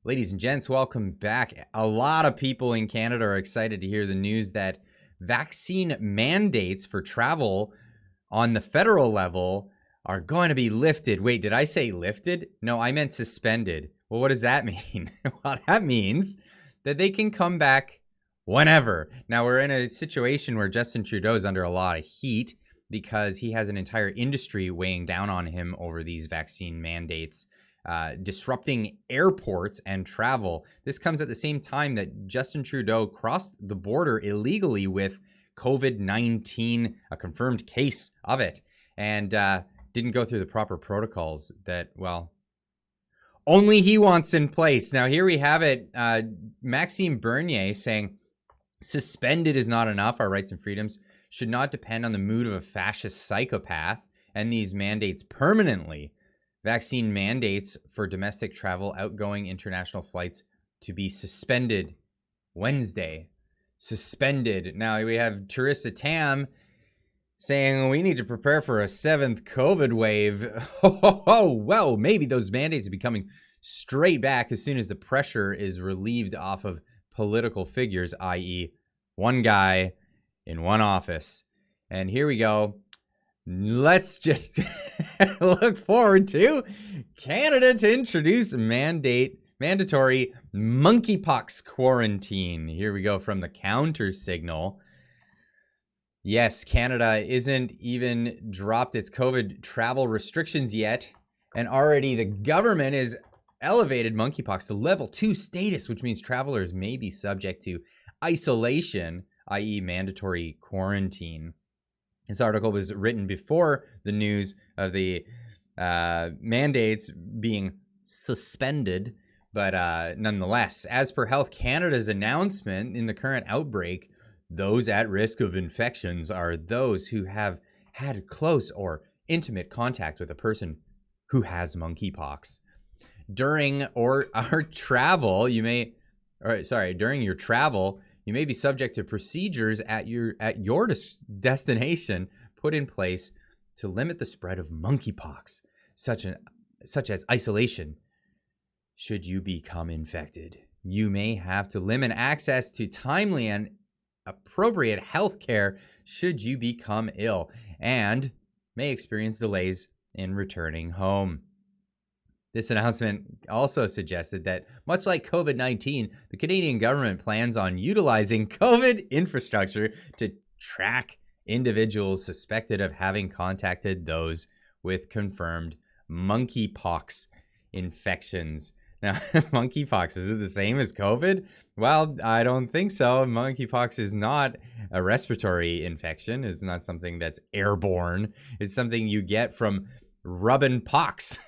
Ladies and gents, welcome back. A lot of people in Canada are excited to hear the news that vaccine mandates for travel on the federal level are going to be lifted. Wait, did I say lifted? No, I meant suspended. Well, what does that mean? Well, that means that they can come back whenever. Now, we're in a situation where Justin Trudeau is under a lot of heat because he has an entire industry weighing down on him over these vaccine mandates. Disrupting airports and travel. This comes at the same time that Justin Trudeau crossed the border illegally with COVID-19, a confirmed case of it, and didn't go through the proper protocols that, well, only he wants in place. Now, here we have it. Maxime Bernier saying, suspended is not enough. Our rights and freedoms should not depend on the mood of a fascist psychopath, and these mandates permanently. Vaccine mandates for domestic travel, outgoing international flights to be suspended Wednesday. Suspended. Now we have Teresa Tam saying we need to prepare for a 7th COVID wave. Well, maybe those mandates will be coming straight back as soon as the pressure is relieved off of political figures, i.e. one guy in one office. And here we go. Let's just look forward to Canada to introduce mandatory monkeypox quarantine. Here we go from the counter signal. Yes, Canada isn't even dropped its COVID travel restrictions yet, and already the government has elevated monkeypox to level 2 status, which means travelers may be subject to isolation, i.e. mandatory quarantine. This article was written before the news of the mandates being suspended, but nonetheless, as per Health Canada's announcement, in the current outbreak, those at risk of infections are those who have had close or intimate contact with a person who has monkeypox. During your travel, you may be subject to procedures at your destination put in place to limit the spread of monkeypox, such as isolation. Should you become infected, you may have to limit access to timely and appropriate health care should you become ill, and may experience delays in returning home. This announcement also suggested that, much like COVID-19, the Canadian government plans on utilizing COVID infrastructure to track individuals suspected of having contacted those with confirmed monkeypox infections. Now, monkeypox, is it the same as COVID? Well, I don't think so. Monkeypox is not a respiratory infection. It's not something that's airborne. It's something you get from rubbing pox.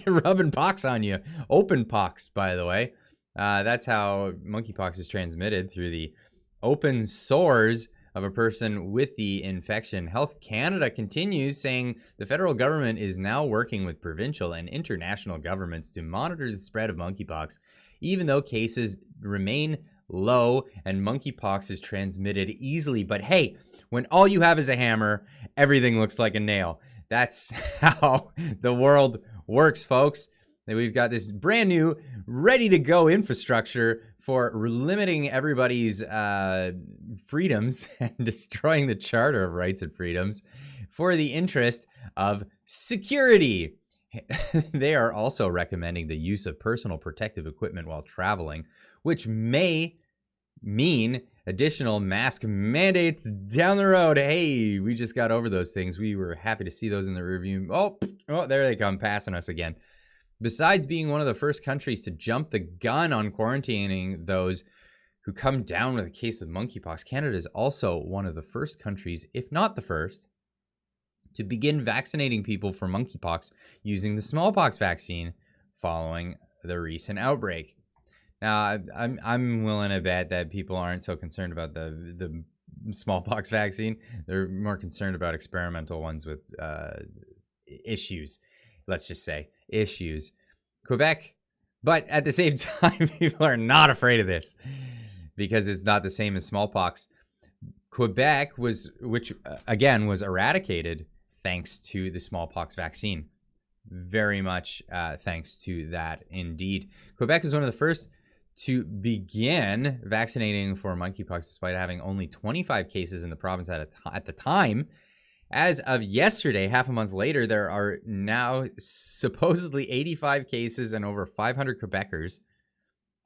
Rubbing pox on you. Open pox, by the way. That's how monkeypox is transmitted, through the open sores of a person with the infection. Health Canada continues saying the federal government is now working with provincial and international governments to monitor the spread of monkeypox, even though cases remain low and monkeypox is transmitted easily. But hey, when all you have is a hammer, everything looks like a nail. That's how the world works, folks. We've got this brand new, ready to go infrastructure for limiting everybody's freedoms and destroying the Charter of Rights and Freedoms for the interest of security. They are also recommending the use of personal protective equipment while traveling, which may mean additional mask mandates down the road. Hey, we just got over those things. We were happy to see those in the review. Oh, there they come, passing us again. Besides being one of the first countries to jump the gun on quarantining those who come down with a case of monkeypox, Canada is also one of the first countries, if not the first, to begin vaccinating people for monkeypox using the smallpox vaccine following the recent outbreak. Now, I'm willing to bet that people aren't so concerned about the smallpox vaccine. They're more concerned about experimental ones with issues. Let's just say issues. Quebec, but at the same time, people are not afraid of this because it's not the same as smallpox. Quebec which again was eradicated thanks to the smallpox vaccine. very much thanks to that indeed. Quebec is one of the first to begin vaccinating for monkeypox despite having only 25 cases in the province at the time. As of yesterday, half a month later, there are now supposedly 85 cases and over 500 Quebecers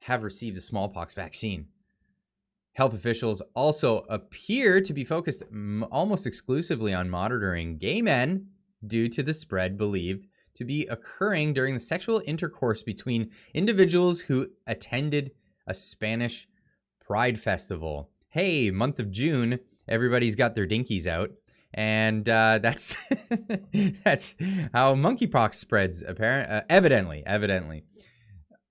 have received a smallpox vaccine. Health officials also appear to be focused almost exclusively on monitoring gay men due to the spread believed to be occurring during the sexual intercourse between individuals who attended a Spanish Pride festival. Hey, month of June, everybody's got their dinkies out. And that's that's how monkeypox spreads, evidently.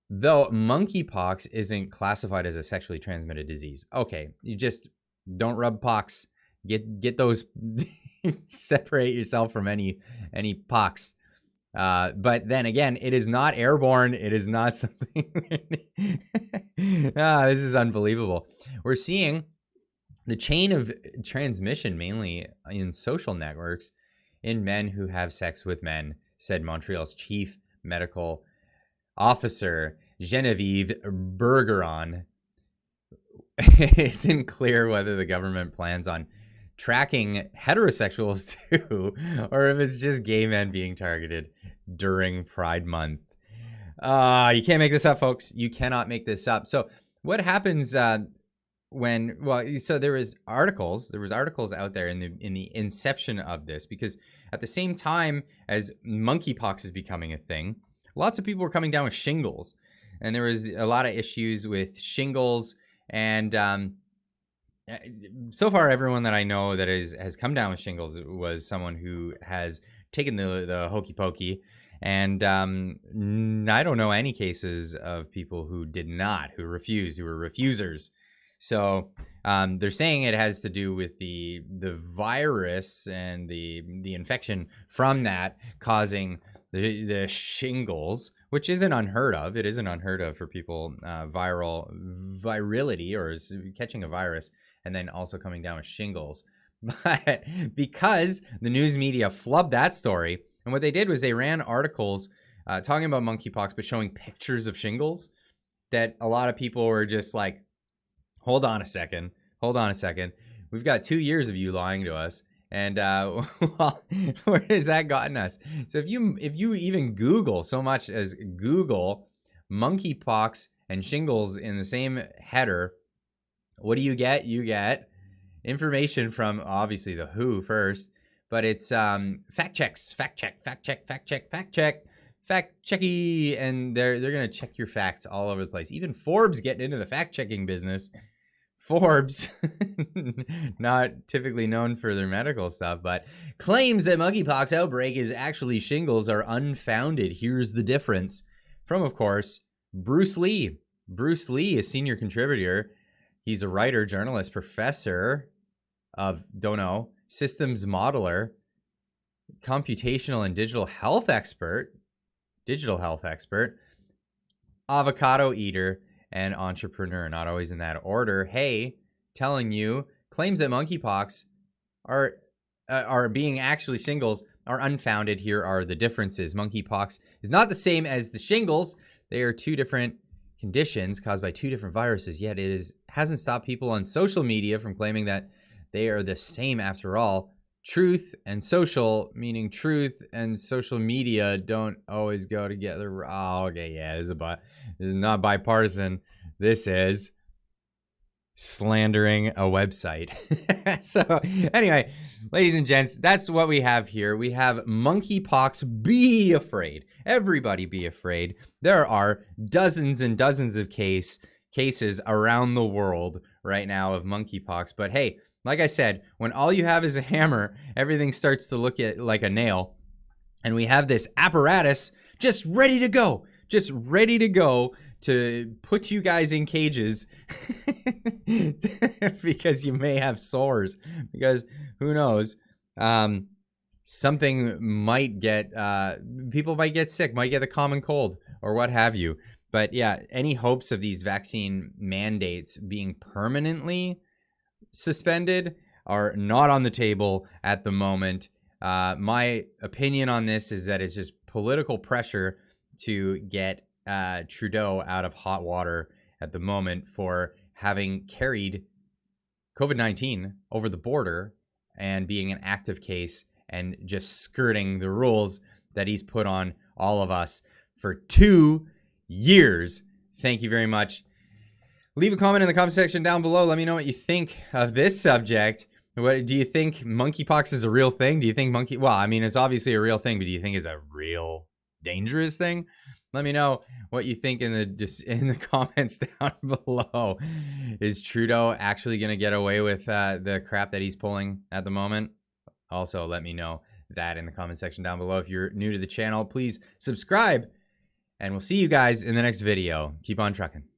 Though monkeypox isn't classified as a sexually transmitted disease. Okay, you just don't rub pox. Get those, separate yourself from any pox. But then again, it is not airborne. It is not something. This is unbelievable. We're seeing the chain of transmission mainly in social networks in men who have sex with men, said Montreal's chief medical officer, Genevieve Bergeron. It isn't clear whether the government plans on tracking heterosexuals too, or if it's just gay men being targeted during Pride Month. You can't make this up, folks. You cannot make this up. So what happens so there was articles out there in the inception of this, because at the same time as monkeypox is becoming a thing, lots of people were coming down with shingles, and there was a lot of issues with shingles. And so far, everyone that I know that has come down with shingles was someone who has taken the hokey pokey. And I don't know any cases of people who did not, who were refusers. So they're saying it has to do with the virus and the infection from that causing the shingles, which isn't unheard of. It isn't unheard of for people virility or catching a virus and then also coming down with shingles. But because the news media flubbed that story, and what they did was they ran articles talking about monkeypox but showing pictures of shingles, that a lot of people were just like, hold on a second. We've got 2 years of you lying to us. And well, where has that gotten us? So if you even Google, so much as Google monkeypox and shingles in the same header, what do you get? You get information from obviously the WHO first, but it's fact checky, and they're gonna check your facts all over the place. Even Forbs getting into the fact checking business. Forbs, not typically known for their medical stuff, but claims that monkeypox outbreak is actually shingles are unfounded. Here's the difference. From, of course, Bruce Lee. Bruce Lee, a senior contributor. He's a writer, journalist, professor of, systems modeler, computational and digital health expert, avocado eater, and entrepreneur, not always in that order. Hey, telling you, claims that monkeypox are being actually shingles are unfounded. Here are the differences. Monkeypox is not the same as the shingles. They are two different conditions caused by two different viruses, yet hasn't stopped people on social media from claiming that they are the same after all. Truth and social, meaning truth and social media, don't always go together. Oh, okay, yeah, this is not bipartisan. This is slandering a website. So anyway, ladies and gents, that's what we have here. We have monkeypox. Be afraid. Everybody be afraid. There are dozens and dozens of cases around the world right now of monkeypox. But hey, like I said, when all you have is a hammer, everything starts to look like a nail. And we have this apparatus just ready to go to put you guys in cages because you may have sores. Because who knows? Something might people might get sick, might get the common cold or what have you. But yeah, any hopes of these vaccine mandates being permanently suspended are not on the table at the moment. My opinion on this is that it's just political pressure to get Trudeau out of hot water at the moment for having carried COVID-19 over the border and being an active case and just skirting the rules that he's put on all of us for 2 years. Thank you very much. Leave a comment in the comment section down below. Let me know what you think of this subject. What do you think? Monkeypox is a real thing? Do you think well, I mean, it's obviously a real thing, but do you think it's a real dangerous thing? Let me know what you think in the comments down below. Is Trudeau actually going to get away with the crap that he's pulling at the moment? Also, let me know that in the comment section down below. If you're new to the channel, please subscribe, and we'll see you guys in the next video. Keep on trucking.